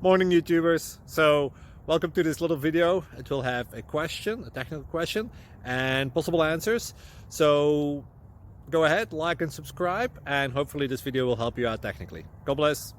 Morning, YouTubers. So welcome to this little video. It will have a question, a technical question, and possible answers. So go ahead, like and subscribe, and hopefully this video will help you out technically. God bless.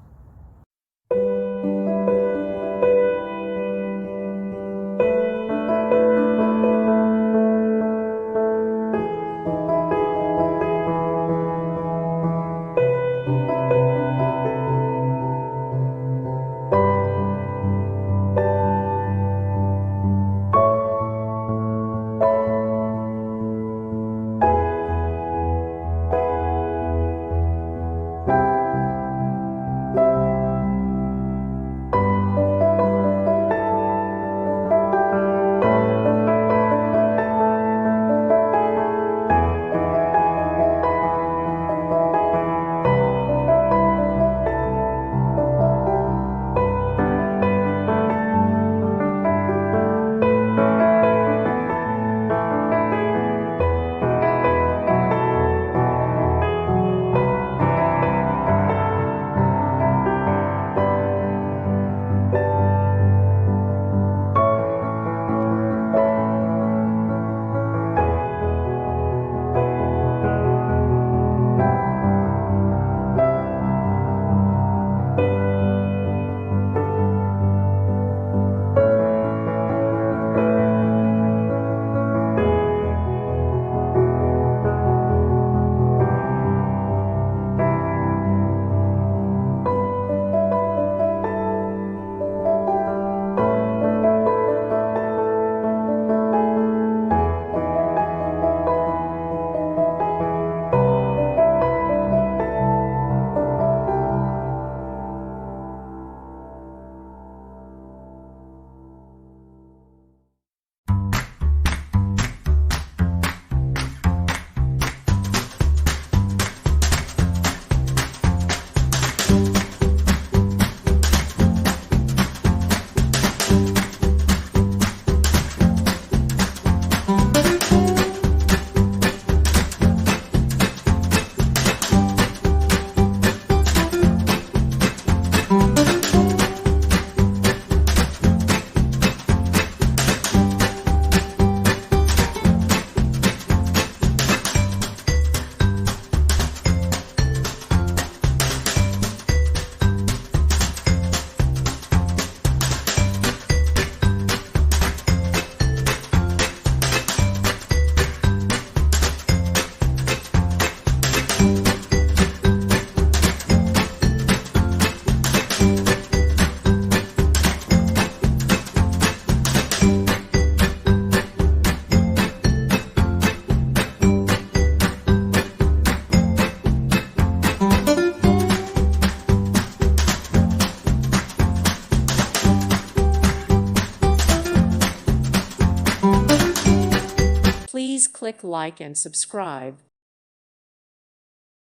Please click like and subscribe.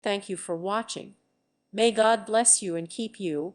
Thank you for watching. May God bless you and keep you.